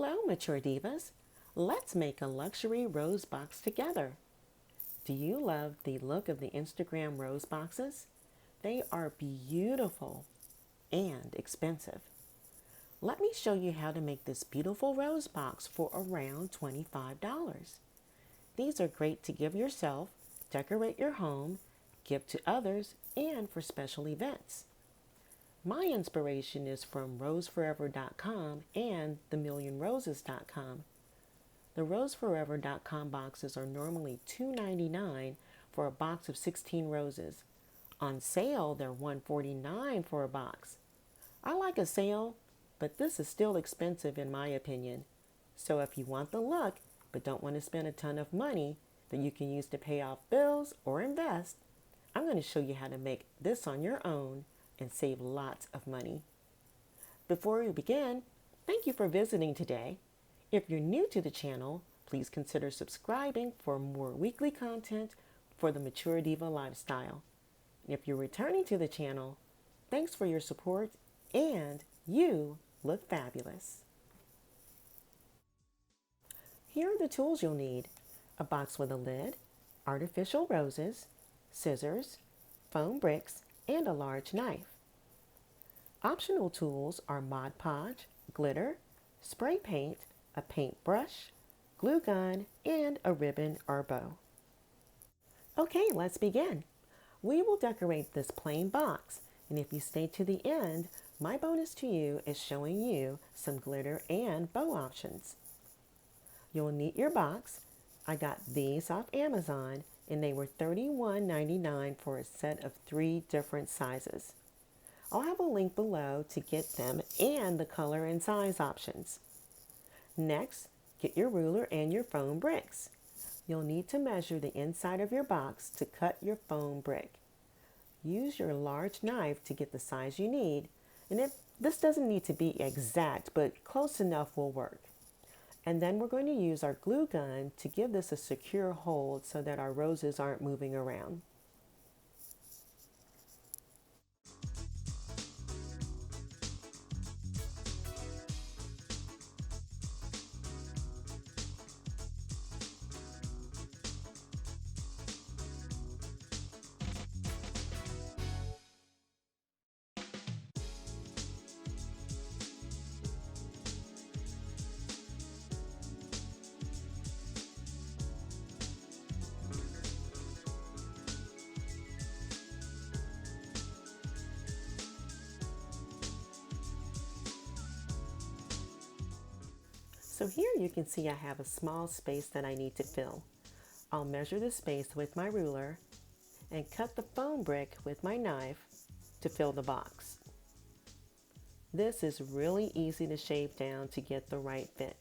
Hello, Mature Divas. Let's make a luxury rose box together. Do you love the look of the Instagram rose boxes? They are beautiful and expensive. Let me show you how to make this beautiful rose box for around $25. These are great to give yourself, decorate your home, give to others, and for special events. My inspiration is from roseforever.com and themillionroses.com. The roseforever.com boxes are normally $2.99 for a box of 16 roses. On sale, they're $1.49 for a box. I like a sale, but this is still expensive in my opinion. So if you want the look, but don't want to spend a ton of money that you can use to pay off bills or invest, I'm going to show you how to make this on your own and save lots of money. Before we begin, thank you for visiting today. If you're new to the channel, please consider subscribing for more weekly content for the Mature Diva lifestyle. If you're returning to the channel, thanks for your support and you look fabulous. Here are the tools you'll need: a box with a lid, artificial roses, scissors, foam bricks, and a large knife. Optional tools are Mod Podge, glitter, spray paint, a paintbrush, glue gun, and a ribbon or bow. Okay, let's begin. We will decorate this plain box, and if you stay to the end, my bonus to you is showing you some glitter and bow options. You'll need your box. I got these off Amazon, and they were $31.99 for a set of 3 different sizes. I'll have a link below to get them and the color and size options. Next, get your ruler and your foam bricks. You'll need to measure the inside of your box to cut your foam brick. Use your large knife to get the size you need, and this doesn't need to be exact, but close enough will work. And then we're going to use our glue gun to give this a secure hold so that our roses aren't moving around. So here you can see I have a small space that I need to fill. I'll measure the space with my ruler and cut the foam brick with my knife to fill the box. This is really easy to shape down to get the right fit.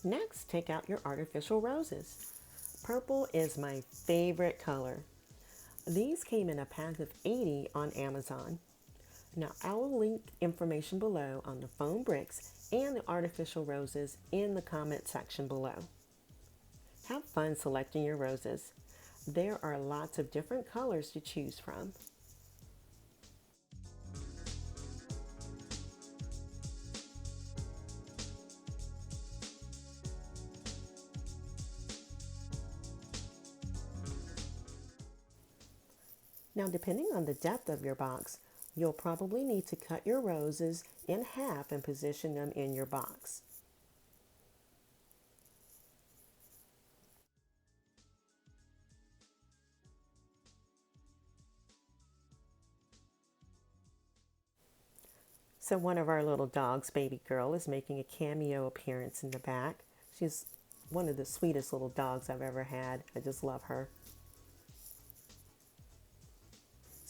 Next, take out your artificial roses. Purple is my favorite color. These came in a pack of 80 on Amazon. Now, I will link information below on the foam bricks and the artificial roses in the comment section below. Have fun selecting your roses. There are lots of different colors to choose from. Now, depending on the depth of your box, you'll probably need to cut your roses in half and position them in your box. So one of our little dogs, Baby Girl, is making a cameo appearance in the back. She's one of the sweetest little dogs I've ever had. I just love her.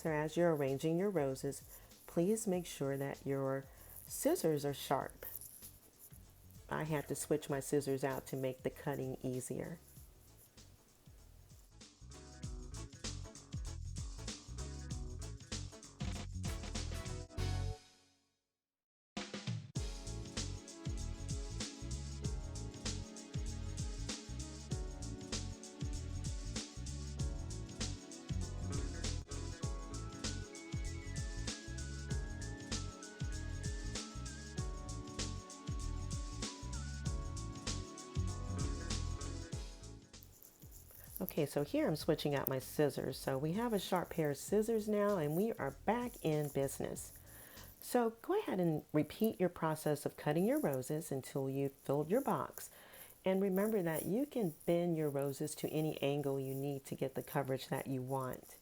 So as you're arranging your roses, please make sure that your scissors are sharp. I had to switch my scissors out to make the cutting easier. Okay, so here I'm switching out my scissors. So we have a sharp pair of scissors now and we are back in business. So go ahead and repeat your process of cutting your roses until you've filled your box. And remember that you can bend your roses to any angle you need to get the coverage that you want.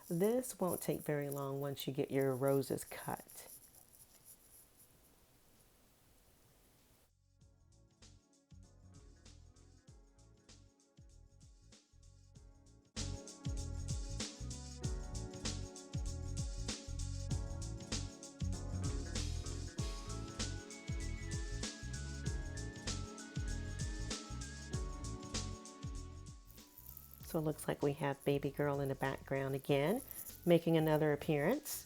This won't take very long once you get your roses cut. So it looks like we have baby girl in the background again, making another appearance.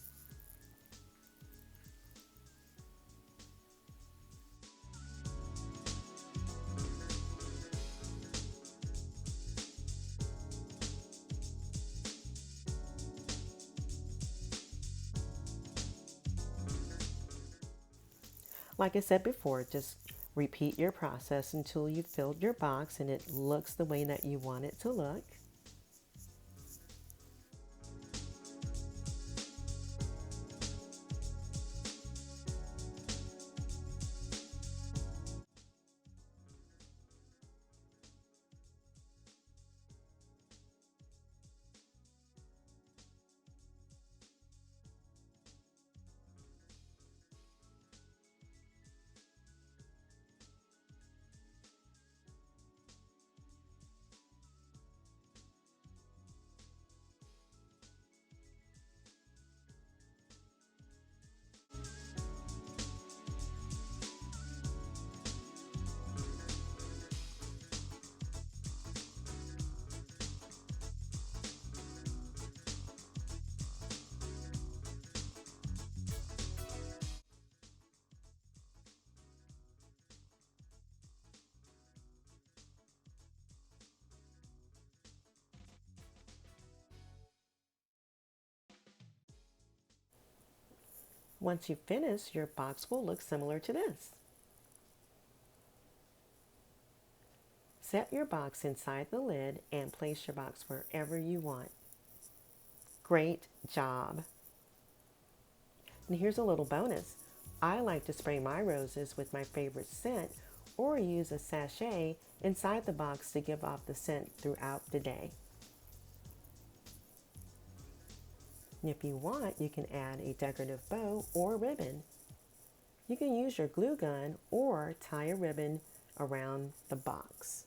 Like I said before, just repeat your process until you've filled your box and it looks the way that you want it to look. Once you finish, your box will look similar to this. Set your box inside the lid and place your box wherever you want. Great job! And here's a little bonus. I like to spray my roses with my favorite scent or use a sachet inside the box to give off the scent throughout the day. And if you want, you can add a decorative bow or ribbon. You can use your glue gun or tie a ribbon around the box.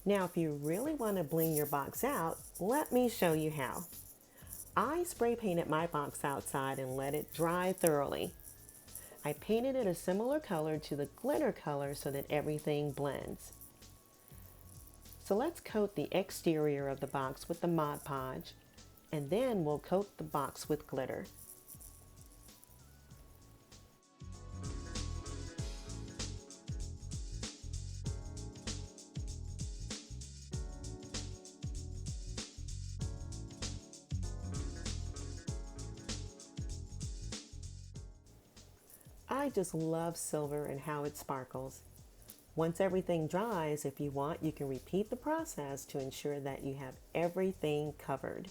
Now, if you really want to bling your box out, let me show you how. I spray painted my box outside and let it dry thoroughly. I painted it a similar color to the glitter color so that everything blends. So let's coat the exterior of the box with the Mod Podge, and then we'll coat the box with glitter. I just love silver and how it sparkles. Once everything dries, if you want, you can repeat the process to ensure that you have everything covered.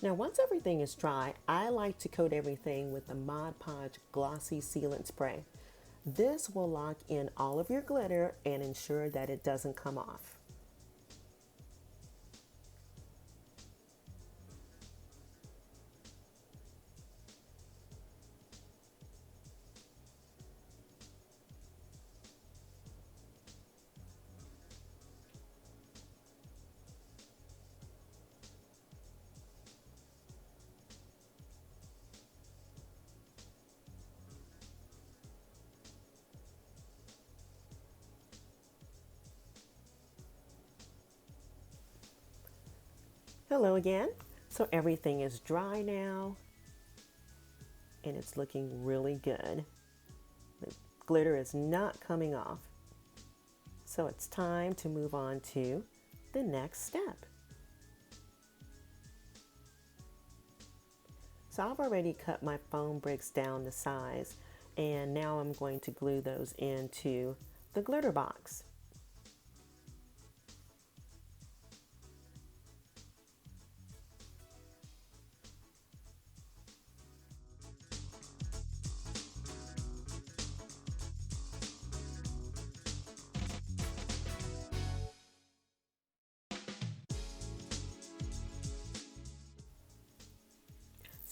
Now once everything is dry, I like to coat everything with the Mod Podge Glossy Sealant Spray. This will lock in all of your glitter and ensure that it doesn't come off. Hello again. So everything is dry now and it's looking really good. The glitter is not coming off. So it's time to move on to the next step. So I've already cut my foam bricks down to size, and now I'm going to glue those into the glitter box.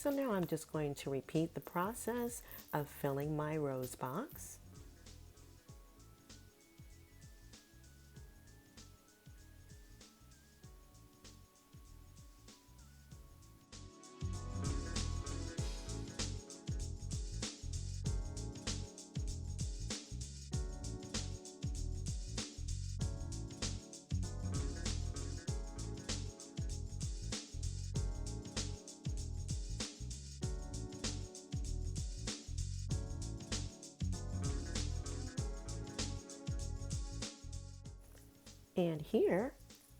So now I'm just going to repeat the process of filling my rose box. And here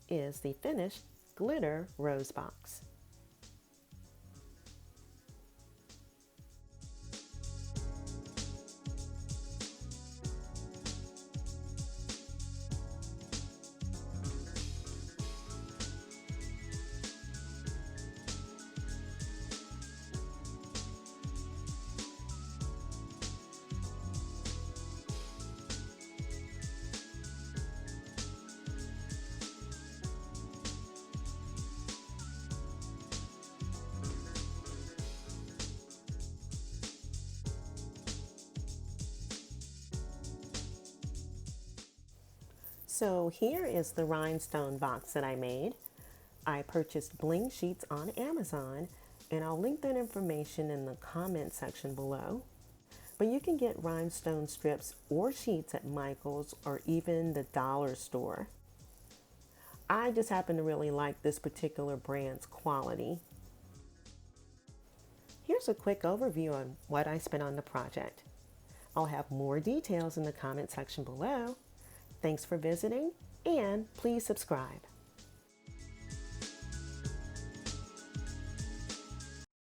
is the finished glitter rose box. So here is the rhinestone box that I made. I purchased bling sheets on Amazon, and I'll link that information in the comment section below. But you can get rhinestone strips or sheets at Michael's or even the dollar store. I just happen to really like this particular brand's quality. Here's a quick overview on what I spent on the project. I'll have more details in the comment section below. Thanks for visiting, and please subscribe.